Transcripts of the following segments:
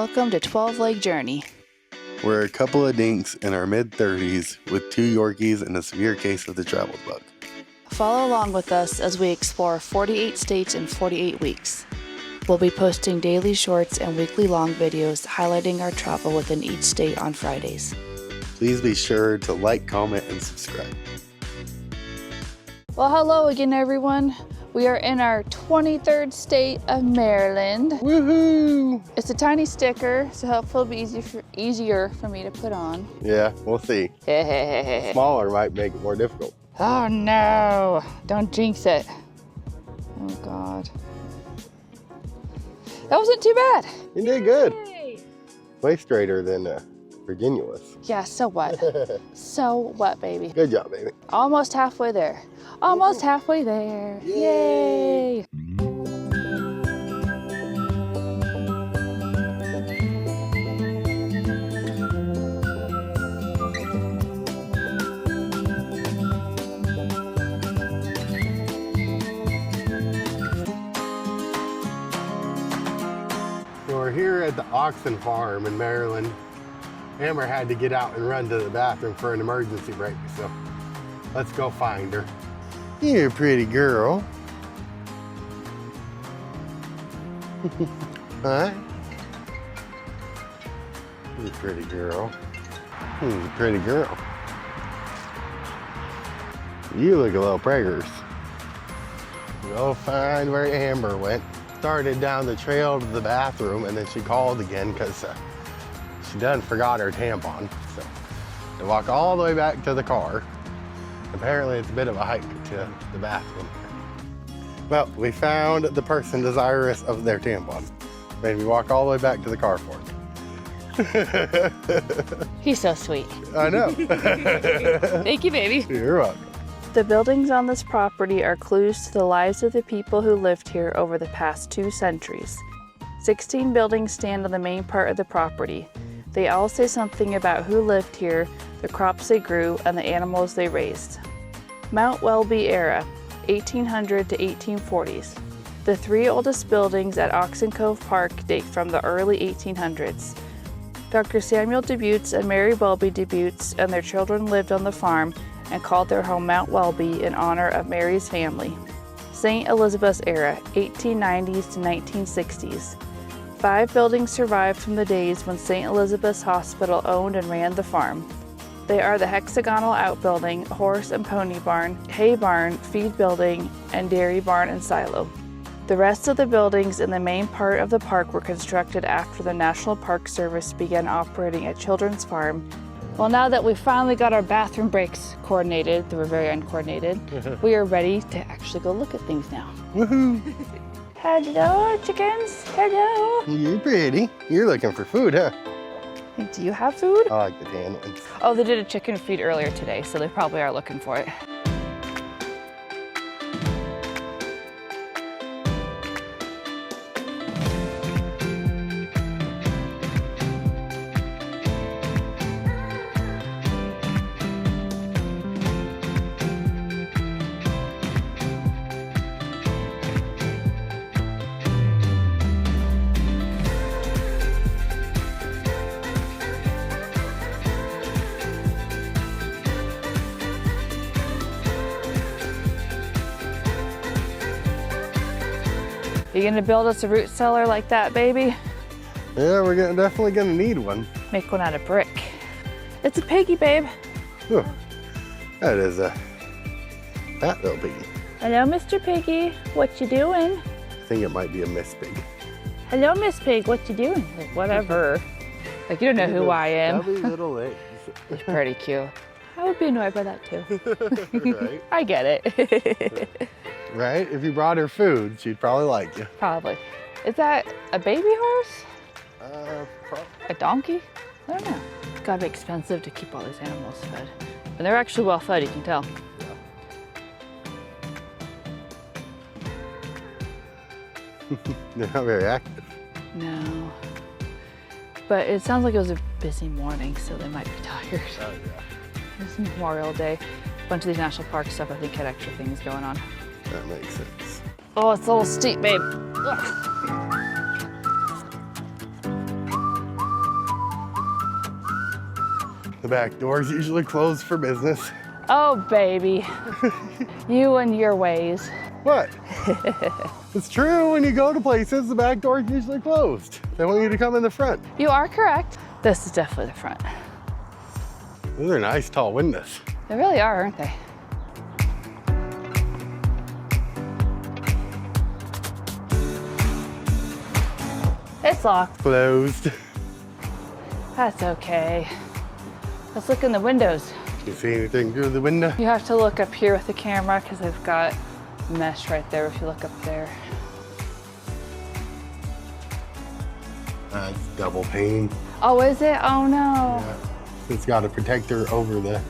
Welcome to 12 Leg Journey. We're a couple of dinks in our mid-30s with 2 Yorkies and a severe case of the travel bug. Follow along with us as we explore 48 states in 48 weeks. We'll be posting daily shorts and weekly long videos highlighting our travel within each state on Fridays. Please be sure to like, comment, and subscribe. Well, hello again, everyone. We are in our 23rd state of Maryland. Woohoo! It's a tiny sticker, so hopefully it'll be easier for me to put on. Yeah, we'll see. Smaller might make it more difficult. Oh no, don't jinx it. Oh God. That wasn't too bad. You did good. Yay. Way straighter than Virginia was. Yeah, so what? So what, baby? Good job, baby. Almost halfway there. Almost halfway there. Yay! We're here at the Oxon farm in Maryland. Amber had to get out and run to the bathroom for an emergency break, so let's go find her. You're a pretty girl. Huh? You're a pretty girl. You're a pretty girl. You look a little preggers. Go find where Amber went. Started down the trail to the bathroom and then she called again because she done forgot her tampon. So to walk all the way back to the car. Apparently it's a bit of a hike to the bathroom. Well, we found the person desirous of their tampon. Made me walk all the way back to the car for it. He's so sweet. I know. Thank you, baby. You're welcome. The buildings on this property are clues to the lives of the people who lived here over the past 2 centuries. 16 buildings stand on the main part of the property. They all say something about who lived here, the crops they grew, and the animals they raised. Mount Welby era, 1800 to 1840s. The 3 oldest buildings at Oxon Cove Park date from the early 1800s. Dr. Samuel Debutes and Mary Welby Debutes and their children lived on the farm and called their home Mount Welby in honor of Mary's family. St. Elizabeth's era, 1890s to 1960s. 5 buildings survived from the days when St. Elizabeth's Hospital owned and ran the farm. They are the hexagonal outbuilding, horse and pony barn, hay barn, feed building, and dairy barn and silo. The rest of the buildings in the main part of the park were constructed after the National Park Service began operating a children's farm. Well, now that we finally got our bathroom breaks coordinated, they were very uncoordinated, we are ready to actually go look at things now. Woohoo! Hello, chickens. Hello. You're pretty. You're looking for food, huh? Do you have food? I like the tan ones. Oh, they did a chicken feed earlier today, so they probably are looking for it. You gonna build us a root cellar like that, baby? Yeah, we're definitely gonna need one. Make one out of brick. It's a piggy, babe. Whew. That is a fat little piggy. Hello, Mr. Piggy. What you doing? I think it might be a Miss Pig. Hello, Miss Pig. What you doing? Like, whatever. Like, you don't know who I am. Stubby little legs. It's pretty cute. I would be annoyed by that too. Right? I get it. Right? If you brought her food, she'd probably like you. Probably. Is that a baby horse? Probably. A donkey? I don't know. It's gotta be expensive to keep all these animals fed. And they're actually well fed, you can tell. They're not very active. No. But it sounds like it was a busy morning, so they might be tired. Oh, yeah. It's Memorial Day. A bunch of these national park stuff, I think, had extra things going on. That makes sense. Oh, it's a little steep, babe. Ugh. The back door's usually closed for business. Oh, baby. You and your ways. What? It's true, when you go to places, the back door's usually closed. They want you to come in the front. You are correct. This is definitely the front. Those are nice tall windows. They really are, aren't they? It's locked. Closed. That's okay. Let's look in the windows. Can you see anything through the window? You have to look up here with the camera because they've got mesh right there if you look up there. It's double pane. Oh, is it? Oh no. Yeah. It's got a protector over the...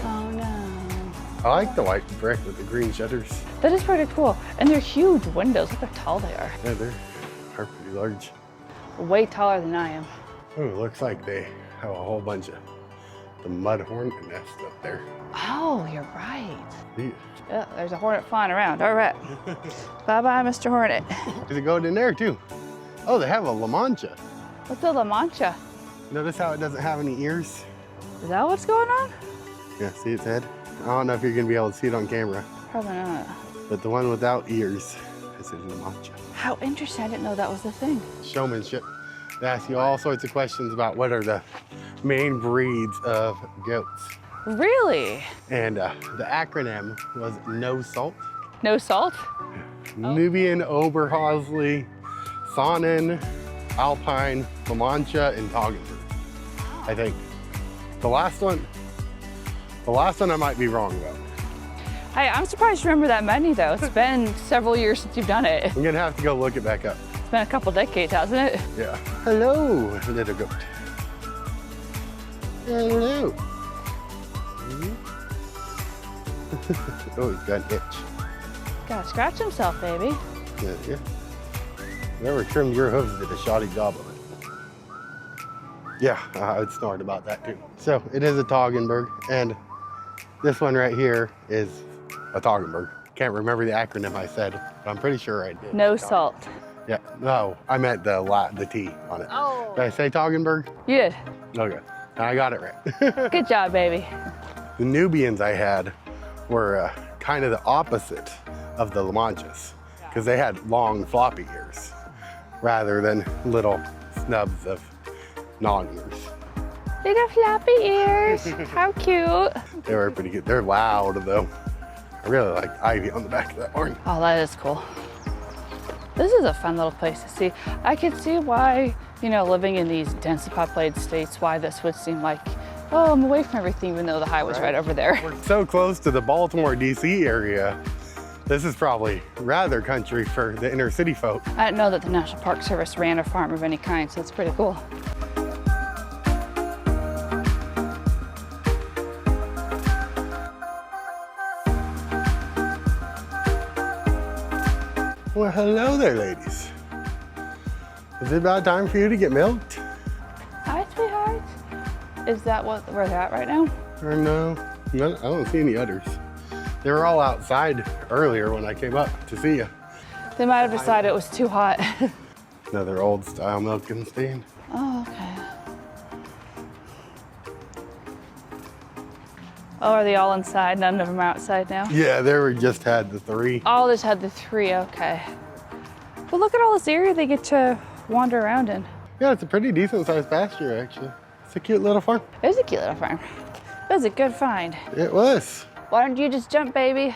Oh no. I like the white brick with the green shutters. That is pretty cool. And they're huge windows. Look how tall they are. Yeah, they're pretty large. Way taller than I am. Oh, it looks like they have a whole bunch of the mud hornet nests up there. Oh, you're right. Yeah. Yeah, there's a hornet flying around. All right. Bye-bye, Mr. Hornet. There's a goat in there too. Oh, they have a La Mancha. What's a La Mancha? Notice how it doesn't have any ears? Is that what's going on? Yeah, see its head? I don't know if you're gonna be able to see it on camera, Probably not. but the one without ears is a La Mancha. How interesting. I didn't know that was the thing. Showmanship. They ask you all sorts of questions about what are the main breeds of goats. Really? And the acronym was No Salt. No salt? Nubian, Oberhausley, Saanen, Alpine, La Mancha, and Toggenburg. I think. The last one I might be wrong about. Hey, I'm surprised you remember that many though. It's been several years since you've done it. I'm gonna have to go look it back up. It's been a couple decades, hasn't it? Yeah. Hello, little goat. Hello. Oh, he's got an itch. Gotta scratch himself, baby. Yeah. Whoever trimmed your hooves did a shoddy job of it. Yeah, I would snort about that too. So it is a Toggenburg, and this one right here is a Toggenburg. Can't remember the acronym I said, but I'm pretty sure I did. No salt. Yeah, no, I meant the T on it. Oh. Did I say Toggenburg? You did. Okay, I got it right. Good job, baby. The Nubians I had were kind of the opposite of the La Manchas, because they had long floppy ears rather than little snubs of non-ears. Little floppy ears. How cute. They were pretty good. They're loud though. I really like ivy on the back of that barn. Oh, that is cool. This is a fun little place to see. I could see why, you know, living in these densely populated states, why this would seem like, oh, I'm away from everything, even though the highway's right over there. We're so close to the Baltimore, DC area. This is probably rather country for the inner city folk. I didn't know that the National Park Service ran a farm of any kind, so it's pretty cool. Well, hello there, ladies. Is it about time for you to get milked? Hi, sweetheart. Is that what we're at right now? Or no, I don't see any udders. They were all outside earlier when I came up to see you. They might have decided it was too hot. Another old style milking stand. Oh, okay. Oh, are they all inside? None of them are outside now? Yeah, they were just had the 3. All just had the 3, okay. But look at all this area they get to wander around in. Yeah, it's a pretty decent sized pasture actually. It's a cute little farm. It was a cute little farm. It was a good find. It was. Why don't you just jump, baby?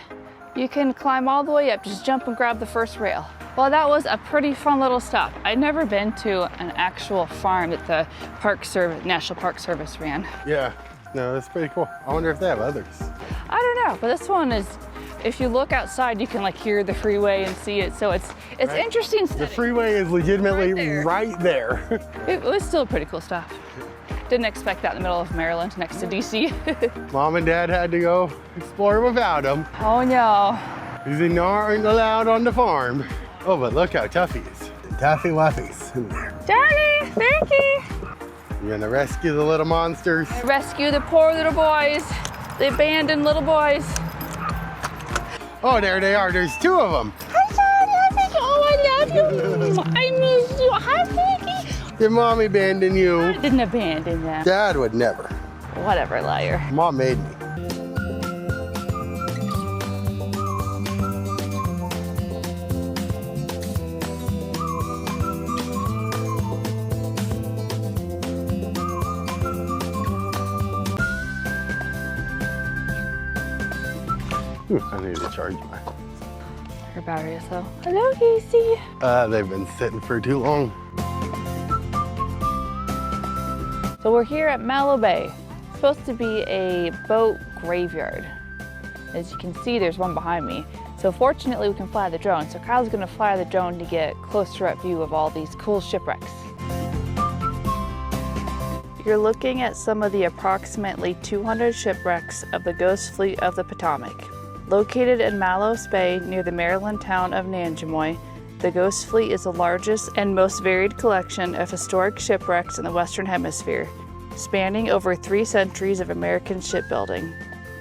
You can climb all the way up. Just jump and grab the first rail. Well, that was a pretty fun little stop. I'd never been to an actual farm that the National Park Service ran. Yeah, no, it's pretty cool. I wonder if they have others. I don't know, but this one is, if you look outside, you can like hear the freeway and see it. So it's right. Interesting. The freeway is legitimately right there. It was still a pretty cool stop. Didn't expect that in the middle of Maryland next to DC. Mom and Dad had to go explore without him. Oh no. Because they aren't allowed on the farm. Oh, but look how tough he is. Toughy Wuffy's in there. Daddy, Frankie. You're gonna rescue the little monsters. Rescue the poor little boys. The abandoned little boys. Oh, there they are. There's 2 of them. Hi, Frankie. Oh, I love you. I miss you. Hi, Frankie. Did Mommy abandon you? I didn't abandon them. Dad would never. Whatever, liar. Mom made me. I need to charge my. Her battery is low. Hello, Casey. They've been sitting for too long. So we're here at Mallows Bay. It's supposed to be a boat graveyard. As you can see, there's one behind me. So fortunately, we can fly the drone. So Kyle's gonna fly the drone to get closer up view of all these cool shipwrecks. You're looking at some of the approximately 200 shipwrecks of the Ghost Fleet of the Potomac. Located in Mallows Bay near the Maryland town of Nanjemoy, the Ghost Fleet is the largest and most varied collection of historic shipwrecks in the Western Hemisphere, spanning over 3 centuries of American shipbuilding.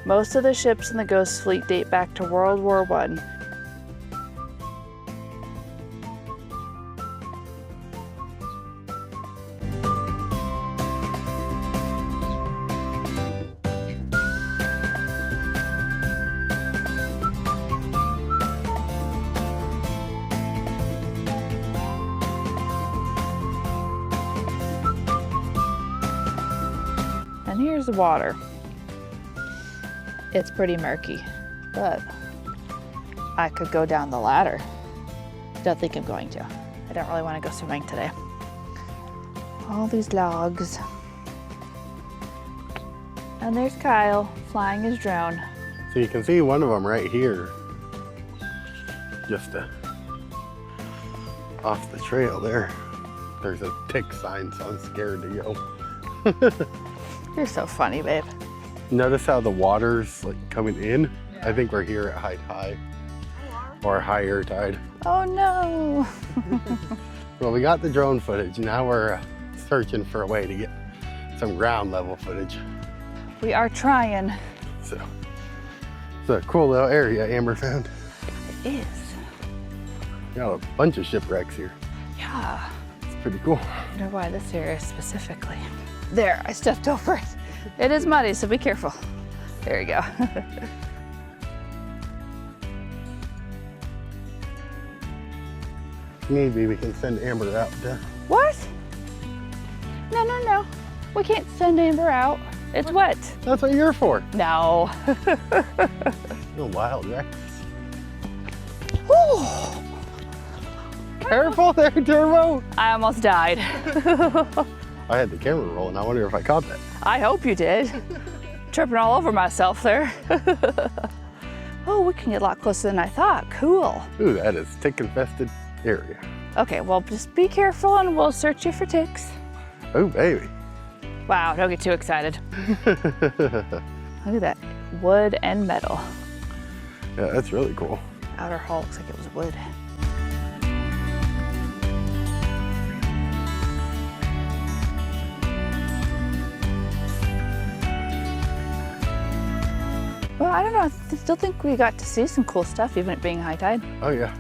Most of the ships in the Ghost Fleet date back to World War I. And here's the water. It's pretty murky, but I could go down the ladder. Don't think I'm going to. I don't really want to go swimming today. All these logs. And there's Kyle flying his drone. So you can see one of them right here. Just off the trail there. There's a tick sign, so I'm scared to go. You're so funny, babe. Notice how the water's like coming in? Yeah. I think we're here at high tide or higher tide. Oh no. Well, we got the drone footage. Now we're searching for a way to get some ground level footage. We are trying. So it's a cool little area Amber found. It is. Got a bunch of shipwrecks here. Yeah. It's pretty cool. I wonder why this area specifically. There, I stepped over it. It is muddy, so be careful. There you go. Maybe we can send Amber out to... What? No, no, no. We can't send Amber out. It's wet. That's what you're for. No. No wild wrecks. Whew. Careful there, Turbo. I almost died. I had the camera rolling. I wonder if I caught that. I hope you did. Tripping all over myself there. Oh, we can get a lot closer than I thought. Cool. Ooh, that is tick-infested area. Okay, well, just be careful and we'll search you for ticks. Oh, baby. Wow, don't get too excited. Look at that, wood and metal. Yeah, that's really cool. Outer hull looks like it was wood. Well, I don't know, I still think we got to see some cool stuff, even it being high tide. Oh, yeah.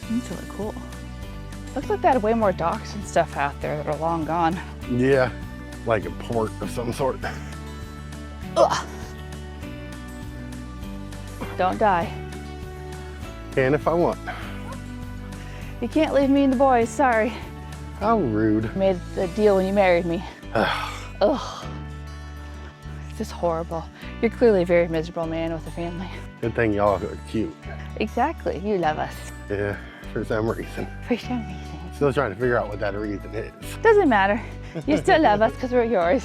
It's really cool. Looks like they had way more docks and stuff out there that are long gone. Yeah, like a port of some sort. Ugh. Don't die. Can if I want. You can't leave me and the boys, sorry. How rude. Made the deal when you married me. Ugh. It's just horrible. You're clearly a very miserable man with a family. Good thing y'all are cute. Exactly, you love us. Yeah, for some reason. For some reason. Still trying to figure out what that reason is. Doesn't matter. You still love us because we're yours.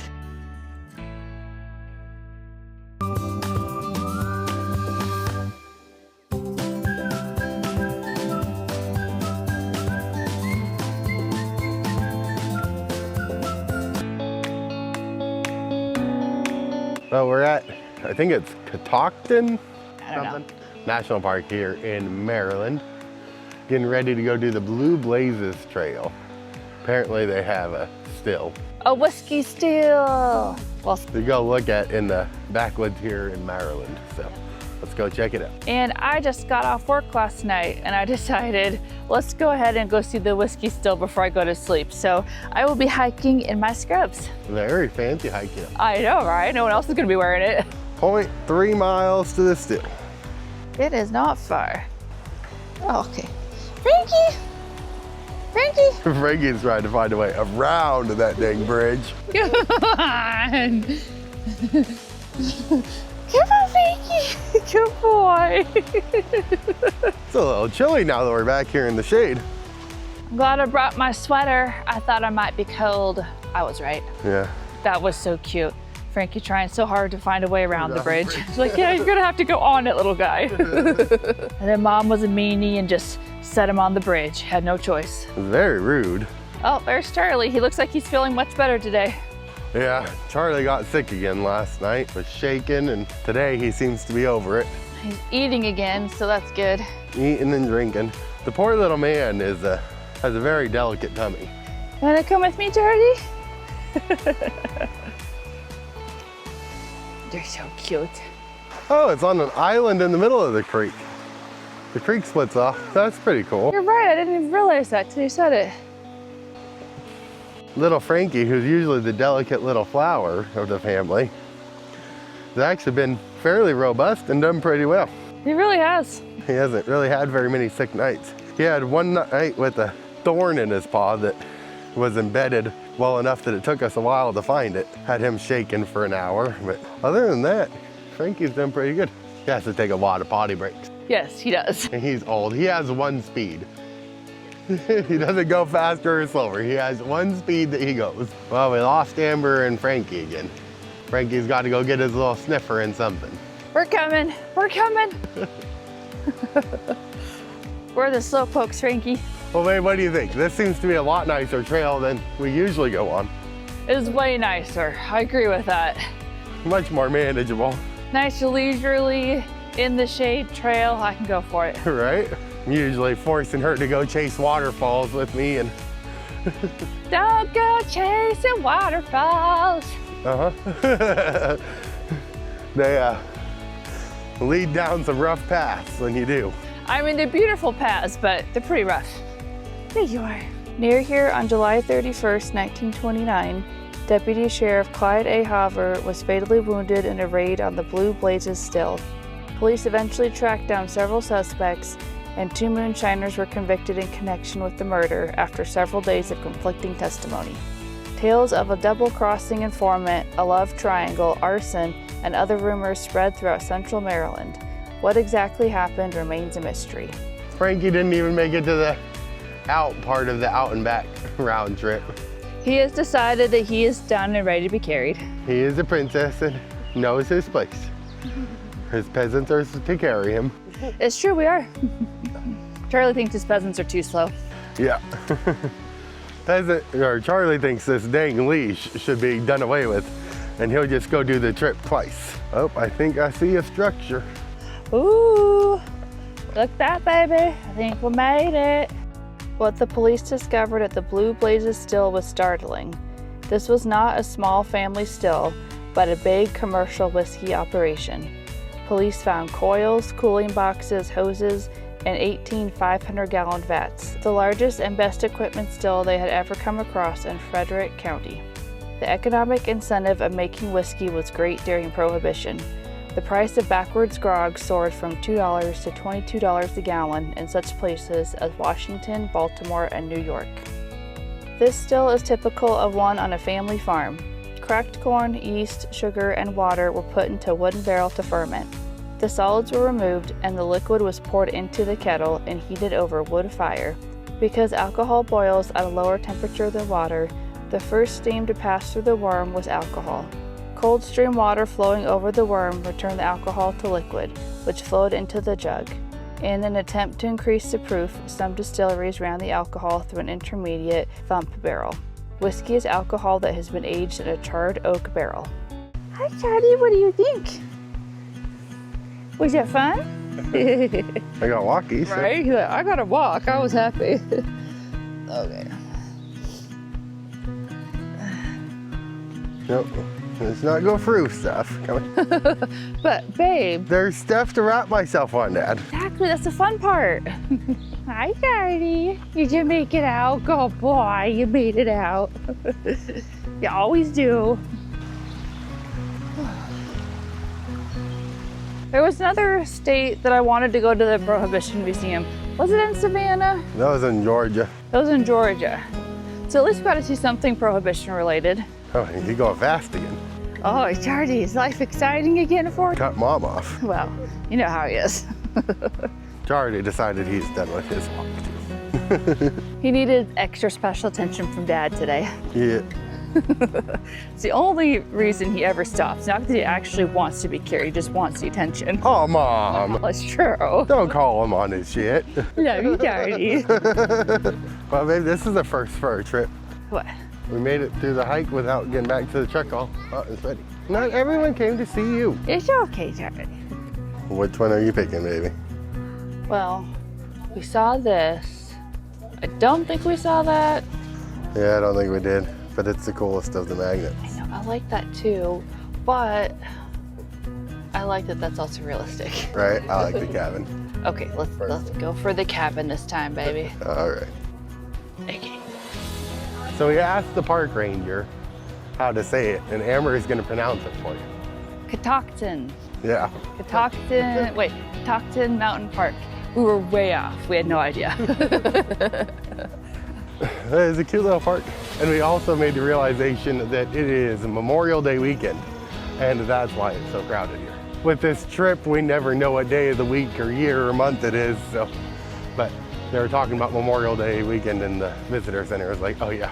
So we're at, I think it's Catoctin I don't know. National Park here in Maryland. Getting ready to go do the Blue Blazes Trail. Apparently they have a still. A whiskey still. Well, to go look at in the backwoods here in Maryland. So Let's go check it out. And I just got off work last night and I decided, let's go ahead and go see the whiskey still before I go to sleep. So I will be hiking in my scrubs. Very fancy hiking. I know, right? No one else is gonna be wearing it. 0.3 miles to the still. It is not far. Oh, okay. Frankie! Frankie! Frankie's trying to find a way around that dang bridge. Come on! Come on, Frankie! Good boy! It's a little chilly now that we're back here in the shade. I'm glad I brought my sweater. I thought I might be cold. I was right. Yeah. That was so cute. Frankie trying so hard to find a way around the bridge. She's like, yeah, you're gonna have to go on it, little guy. And then Mom was a meanie and just set him on the bridge. Had no choice. Very rude. Oh, there's Charlie. He looks like he's feeling much better today. Yeah, Charlie got sick again last night, was shaking, and today he seems to be over it. He's eating again, so that's good. Eating and drinking. The poor little man has a very delicate tummy. Wanna come with me, Charlie? They're so cute. Oh, it's on an island in the middle of the creek. The creek splits off. That's pretty cool. You're right, I didn't even realize that till you said it. Little Frankie, who's usually the delicate little flower of the family, has actually been fairly robust and done pretty well. He really has. He hasn't really had very many sick nights. He had one night with a thorn in his paw that was embedded well enough that it took us a while to find it. Had him shaking for an hour, but other than that, Frankie's done pretty good. He has to take a lot of potty breaks. Yes, he does. And he's old. He has one speed. He doesn't go faster or slower. He has one speed that he goes. Well, we lost Amber and Frankie again. Frankie's got to go get his little sniffer and something. We're coming, we're coming. We're the slowpokes, Frankie. Well, babe, what do you think? This seems to be a lot nicer trail than we usually go on. It is way nicer. I agree with that. Much more manageable. Nice, leisurely, in the shade trail. I can go for it. Right? I'm usually forcing her to go chase waterfalls with me and Don't go chasing waterfalls. uh-huh. They lead down some rough paths when you do. I mean, they're beautiful paths, but they're pretty rough. There you are. Near here on July 31st, 1929, Deputy Sheriff Clyde A. Hoover was fatally wounded in a raid on the Blue Blazes Still. Police eventually tracked down several suspects, and 2 moonshiners were convicted in connection with the murder after several days of conflicting testimony. Tales of a double-crossing informant, a love triangle, arson, and other rumors spread throughout central Maryland. What exactly happened remains a mystery. Frankie didn't even make it to the out part of the out and back round trip. He has decided that he is done and ready to be carried. He is a princess and knows his place. His peasants are to carry him. It's true, we are. Charlie thinks his peasants are too slow. Yeah. Charlie thinks this dang leash should be done away with, and he'll just go do the trip twice. Oh, I think I see a structure. Ooh, look that, baby. I think we made it. What the police discovered at the Blue Blazes Still was startling. This was not a small family still, but a big commercial whiskey operation. Police found coils, cooling boxes, hoses, and 18 500-gallon vats, the largest and best equipment still they had ever come across in Frederick County. The economic incentive of making whiskey was great during Prohibition. The price of backwards grog soared from $2 to $22 a gallon in such places as Washington, Baltimore, and New York. This still is typical of one on a family farm. Cracked corn, yeast, sugar, and water were put into a wooden barrel to ferment. The solids were removed and the liquid was poured into the kettle and heated over a wood fire. Because alcohol boils at a lower temperature than water, the first steam to pass through the worm was alcohol. Cold stream water flowing over the worm returned the alcohol to liquid, which flowed into the jug. In an attempt to increase the proof, some distilleries ran the alcohol through an intermediate thump barrel. Whiskey is alcohol that has been aged in a charred oak barrel. Hi, Charlie, what do you think? Was that fun? I got walkies. Right? He's like, I gotta walk. I was happy. Okay. Yep. Let's not go through stuff. Come on. But babe. There's stuff to wrap myself on, Dad. Exactly, that's the fun part. Hi, Daddy. Did you make it out? Good boy, you made it out. You always do. There was another state that I wanted to go to the Prohibition Museum. Was it in Savannah? That was in Georgia. That was in Georgia. So at least we got to see something Prohibition related. Oh, you're going fast again. Oh, Charlie, is life exciting again for you? Cut Mom off. Well, you know how he is. Charlie decided he's done with his walk too. He needed extra special attention from Dad today. Yeah. It's the only reason he ever stops. Not that he actually wants to be carried, he just wants the attention. Oh, Mom. That's true. Don't call him on his shit. Love you, Charlie. Well, babe, this is the first for our trip. What? We made it through the hike without getting back to the truck all. Oh, it's ready. Not everyone came to see you. It's okay, Charlie. Which one are you picking, baby? Well, we saw this. I don't think we saw that. Yeah, I don't think we did, but it's the coolest of the magnets. I know, I like that too, but I like that that's also realistic. Right? I like the cabin. Okay, let's go for the cabin this time, baby. All right. Okay. So we asked the park ranger how to say it, and Amber is going to pronounce it for you. Catoctin. Yeah. Catoctin Mountain Park. We were way off. We had no idea. It's a cute little park. And we also made the realization that it is Memorial Day weekend, and that's why it's so crowded here. With this trip, we never know what day of the week or year or month it is, so, but they were talking about Memorial Day weekend in the visitor center. It was like, oh yeah.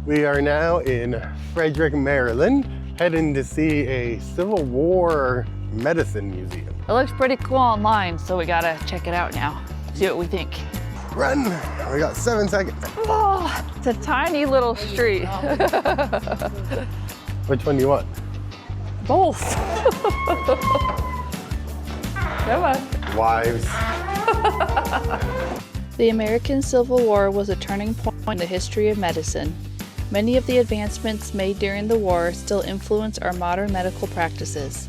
We are now in Frederick, Maryland, heading to see a Civil War medicine museum. It looks pretty cool online, so we gotta check it out now. See what we think. Run! We got 7 seconds. Oh, it's a tiny little street. Which one do you want? Both. Come on. Wives. The American Civil War was a turning point in the history of medicine. Many of the advancements made during the war still influence our modern medical practices.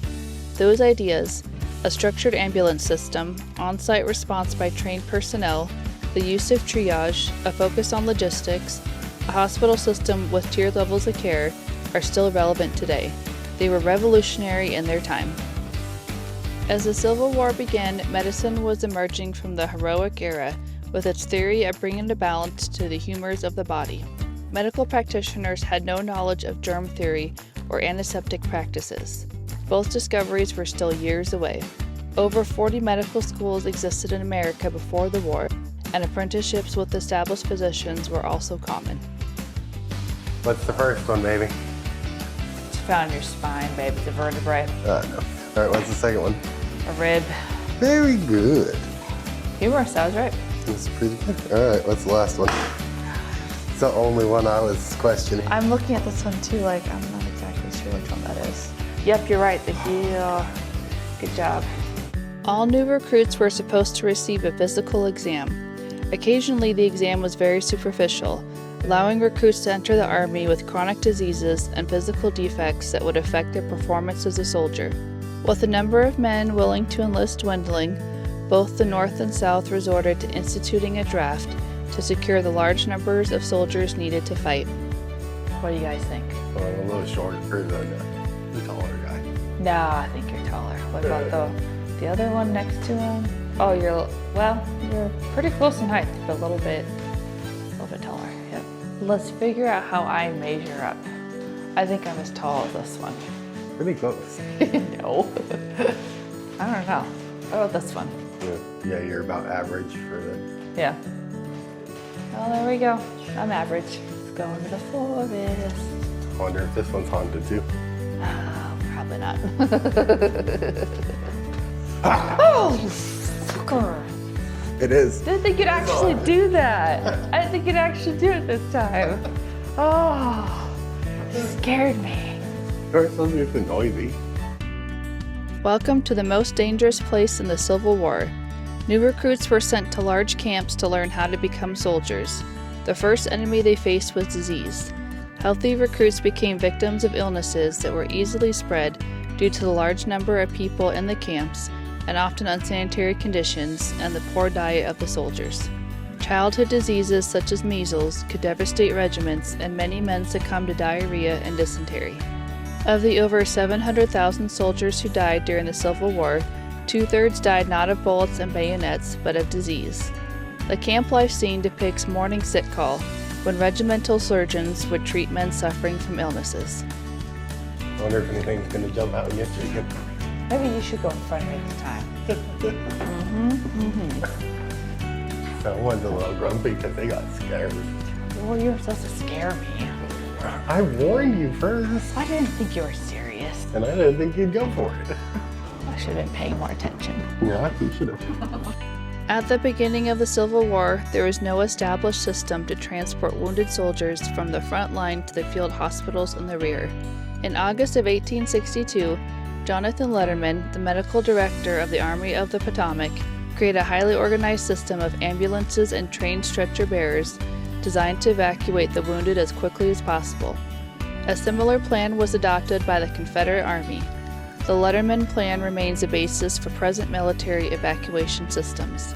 Those ideas, a structured ambulance system, on-site response by trained personnel, the use of triage, a focus on logistics, a hospital system with tiered levels of care, are still relevant today. They were revolutionary in their time. As the Civil War began, medicine was emerging from the heroic era, with its theory of bringing a balance to the humors of the body. Medical practitioners had no knowledge of germ theory or antiseptic practices. Both discoveries were still years away. Over 40 medical schools existed in America before the war, and apprenticeships with established physicians were also common. What's the first one, baby? It's found in your spine, babe. It's a vertebrae. No. All right, what's the second one? A rib. Very good. Humorous, that was right. That's pretty good. All right, what's the last one? It's the only one I was questioning. I'm looking at this one too, like, I'm not exactly sure which one that is. Yep, you're right, the heel. Good job. All new recruits were supposed to receive a physical exam. Occasionally, the exam was very superficial, allowing recruits to enter the Army with chronic diseases and physical defects that would affect their performance as a soldier. With the number of men willing to enlist dwindling, both the North and South resorted to instituting a draft to secure the large numbers of soldiers needed to fight. What do you guys think? Well, I'm a little shorter, or the taller guy. No, I think you're taller. What about the other one next to him? Oh, you're pretty close in height, but a little bit taller. Yep. Let's figure out how I measure up. I think I'm as tall as this one. Pretty close. No. I don't know. What about this one? Yeah, you're about average for the... Yeah. Well, there we go. I'm average. Let's go into the forest. I wonder if this one's haunted too. Probably not. Oh, you fucker. It is. I didn't think you'd actually do that. I didn't think you'd actually do it this time. Oh, you scared me. Or something so noisy. Welcome to the most dangerous place in the Civil War. New recruits were sent to large camps to learn how to become soldiers. The first enemy they faced was disease. Healthy recruits became victims of illnesses that were easily spread due to the large number of people in the camps and often unsanitary conditions and the poor diet of the soldiers. Childhood diseases such as measles could devastate regiments, and many men succumbed to diarrhea and dysentery. Of the over 700,000 soldiers who died during the Civil War, 2/3 died not of bullets and bayonets, but of disease. The camp life scene depicts morning sick call, when regimental surgeons would treat men suffering from illnesses. I wonder if anything's gonna jump out and get you again. Maybe you should go in front next time. That one's a little grumpy because they got scared. Well, you're supposed to scare me. I warned you first. I didn't think you were serious. And I didn't think you'd go for it. I should have been paying more attention. Yeah, you should have. At the beginning of the Civil War, there was no established system to transport wounded soldiers from the front line to the field hospitals in the rear. In August of 1862, Jonathan Letterman, the medical director of the Army of the Potomac, created a highly organized system of ambulances and trained stretcher bearers designed to evacuate the wounded as quickly as possible. A similar plan was adopted by the Confederate Army. The Letterman plan remains the basis for present military evacuation systems.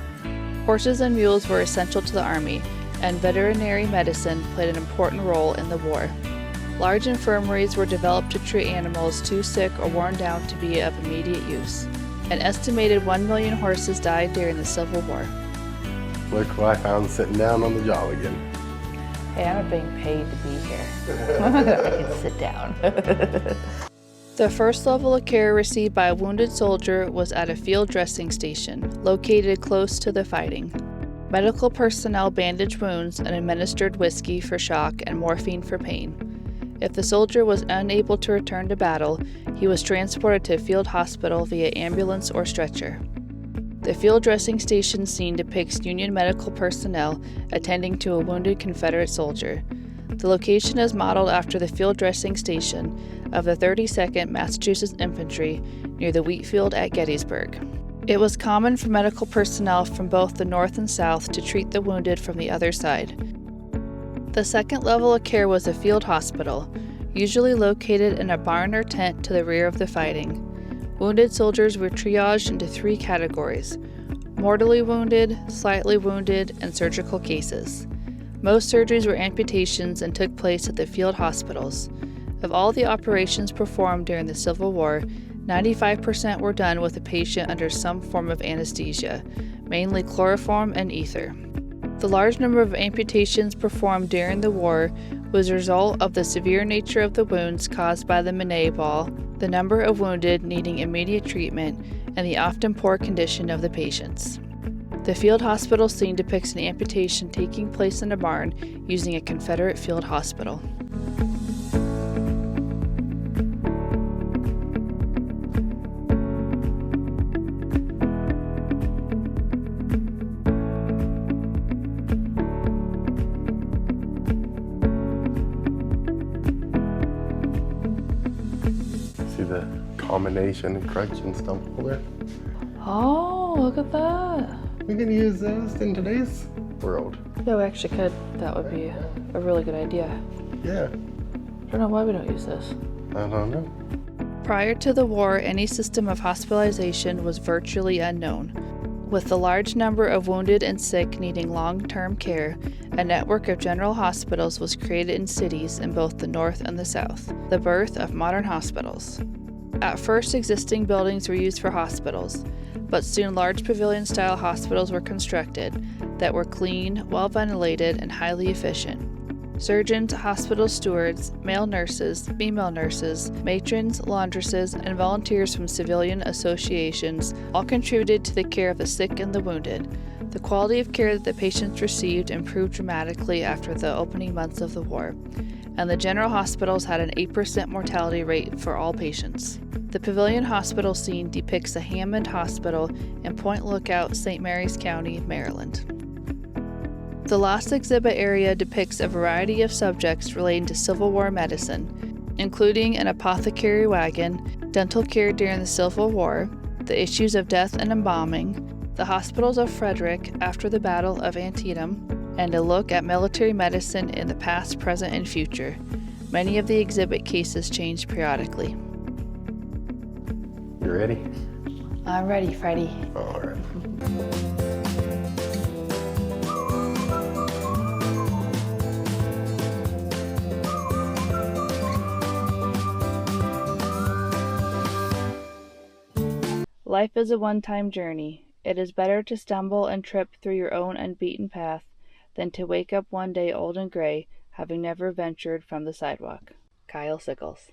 Horses and mules were essential to the Army, and veterinary medicine played an important role in the war. Large infirmaries were developed to treat animals too sick or worn down to be of immediate use. An estimated 1 million horses died during the Civil War. Look what I found sitting down on the job again. Hey, I'm not being paid to be here. I can sit down. The first level of care received by a wounded soldier was at a field dressing station, located close to the fighting. Medical personnel bandaged wounds and administered whiskey for shock and morphine for pain. If the soldier was unable to return to battle, he was transported to a field hospital via ambulance or stretcher. The field dressing station scene depicts Union medical personnel attending to a wounded Confederate soldier. The location is modeled after the field dressing station of the 32nd Massachusetts Infantry near the wheat field at Gettysburg. It was common for medical personnel from both the North and South to treat the wounded from the other side. The second level of care was a field hospital, usually located in a barn or tent to the rear of the fighting. Wounded soldiers were triaged into 3 categories: mortally wounded, slightly wounded, and surgical cases. Most surgeries were amputations and took place at the field hospitals. Of all the operations performed during the Civil War, 95% were done with a patient under some form of anesthesia, mainly chloroform and ether. The large number of amputations performed during the war was a result of the severe nature of the wounds caused by the Minay ball, the number of wounded needing immediate treatment, and the often poor condition of the patients. The field hospital scene depicts an amputation taking place in a barn using a Confederate field hospital. See the combination and crutch and stuff over there? Oh, look at that. We can use those in today's world. Yeah, we actually could. That would be a really good idea. Yeah. I don't know why we don't use this. I don't know. Prior to the war, any system of hospitalization was virtually unknown. With the large number of wounded and sick needing long-term care, a network of general hospitals was created in cities in both the North and the South, the birth of modern hospitals. At first, existing buildings were used for hospitals, but soon large pavilion-style hospitals were constructed that were clean, well-ventilated, and highly efficient. Surgeons, hospital stewards, male nurses, female nurses, matrons, laundresses, and volunteers from civilian associations all contributed to the care of the sick and the wounded. The quality of care that the patients received improved dramatically after the opening months of the war, and the general hospitals had an 8% mortality rate for all patients. The Pavilion Hospital scene depicts the Hammond Hospital in Point Lookout, St. Mary's County, Maryland. The last exhibit area depicts a variety of subjects relating to Civil War medicine. including an apothecary wagon, dental care during the Civil War, the issues of death and embalming, the hospitals of Frederick after the Battle of Antietam, and a look at military medicine in the past, present, and future. Many of the exhibit cases change periodically. You ready? I'm ready, Freddie. All right. Life is a one-time journey. It is better to stumble and trip through your own unbeaten path than to wake up one day old and gray, having never ventured from the sidewalk. Kyle Sickles.